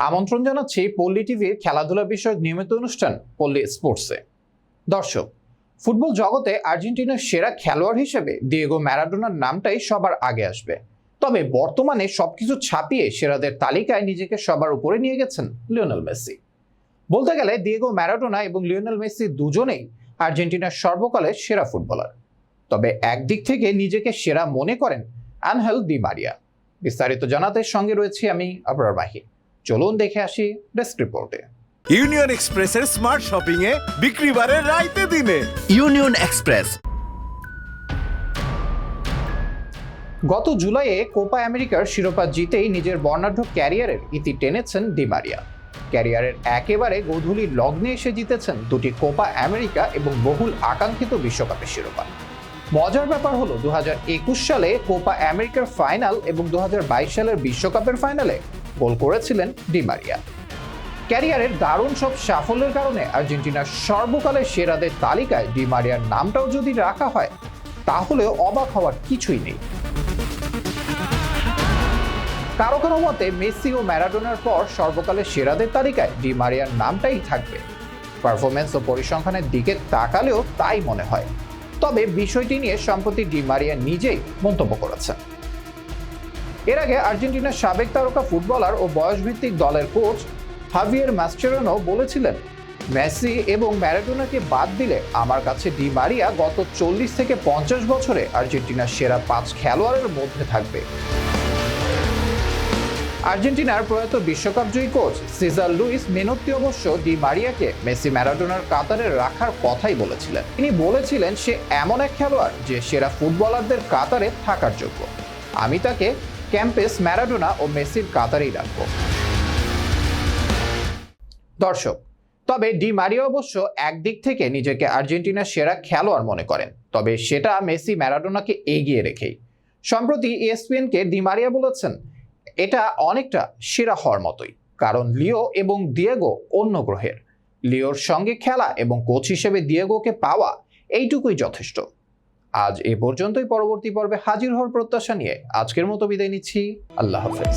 আমন্ত্রণ জানাচ্ছি পল্লী টিভির খেলাধুলা বিষয়ক নিয়মিত অনুষ্ঠান পল্লী স্পোর্টসে। দর্শক, ফুটবল জগতে আর্জেন্টিনার সেরা খেলোয়াড় হিসেবে দিয়েগো ম্যারাডোনার নামটাই সবার আগে আসবে। তবে বর্তমানে সবকিছু ছাপিয়ে সেরাদের তালিকায় নিজেকে সবার উপরে নিয়ে গেছেন লিওনেল মেসি। বলতে গেলে দিয়েগো ম্যারাডোনা এবং লিওনেল মেসি দুজনেই আর্জেন্টিনার সর্বকালের সেরা ফুটবলার। তবে একদিক থেকে নিজেকে সেরা মনে করেন আনহেল ডি মারিয়া। বিস্তারিত জানাতে সঙ্গে রয়েছি আমি আবরার মাহি। চলুন দেখে আসি ডেস্ক রিপোর্টে। ইউনিয়ন এক্সপ্রেসের স্মার্ট শপিং এ বিক্রি বাড়ে রাইতে দিনে। Union express. গত জুলাইয়ে কোপা আমেরিকার শিরোপা জিতেই নিজের বর্ণাঢ্য ক্যারিয়ারের ইতি টেনেছেন ডি মারিয়া। ক্যারিয়ারের একেবারে গোধূলি লগ্নে এসে জিতেছেন দুটি কোপা আমেরিকা এবং বহুল আকাঙ্ক্ষিত বিশ্বকাপের শিরোপা। মজার ব্যাপার হলো 2021 সালে কোপা আমেরিকার ফাইনাল এবং 2022 সালের বিশ্বকাপের ফাইনালে গোল করেছিলেন ডি মারিয়া। ক্যারিয়ারের দারুণ সব সাফল্যের কারণে আর্জেন্টিনার সর্বকালের সেরাদের তালিকায় ডি মারিয়ার নামটাও যদি রাখা হয় তাহলেও অবাক হওয়ার কিছুই নেই। কারো কারো মতে মেসি ও ম্যারাডোনার পর সর্বকালের সেরাদের তালিকায় ডি মারিয়ার নামটাই থাকবে। পারফরমেন্স ও পরিসংখ্যানের দিকে তাকালেও তাই মনে হয়। তবে বিষয়টি নিয়ে সম্প্রতি ডি মারিয়া নিজেই মন্তব্য করেছেন। এর আগে আর্জেন্টিনার সাবেক তারকা ফুটবলার ও বয়সভিত্তিক দলের কোচ হাভিয়ের মাস্চেরানো বলেছিলেন, মেসি এবং ম্যারাডোনাকে বাদ দিলে আমার কাছে ডি মারিয়া গত 40 থেকে 50 বছরে আর্জেন্টিনার সেরা 5 খেলোয়াড়ের মধ্যে থাকবে। আর্জেন্টিনার প্রয়াত বিশ্বকাপজয়ী কোচ সিজার লুইস মেনোত্তি অবশ্য ডি মারিয়াকে মেসি ম্যারাডোনার কাতারে রাখার কথাই বলেছিলেন। তিনি বলেছিলেন, সে এমন এক খেলোয়াড় যে সেরা ফুটবলারদের কাতারে থাকার যোগ্য। আমি তাকে ক্যাম্পেস, ম্যারাডোনা ও মেসির কাতারেই রাখব। দর্শক, তবে ডি মারিয়া অবশ্য একদিক থেকে নিজেকে আর্জেন্টিনার সেরা খেলোয়াড় মনে করেন, তবে সেটা মেসি ম্যারাডোনাকে এগিয়ে রেখেই। সম্প্রতি ESPN-কে ডি মারিয়া বলেছেন, এটা অনেকটা সেরা হওয়ার মতোই, কারণ লিও এবং দিয়েগো অন্য গ্রহের। লিওর সঙ্গে খেলা এবং কোচ হিসেবে দিয়েগোকে পাওয়া এইটুকুই যথেষ্ট। আজ এ পর্যন্তই। পরবর্তী পর্বে হাজির হওয়ার প্রত্যাশা নিয়ে আজকের মতো বিদায় নিচ্ছি। আল্লাহ হাফেজ।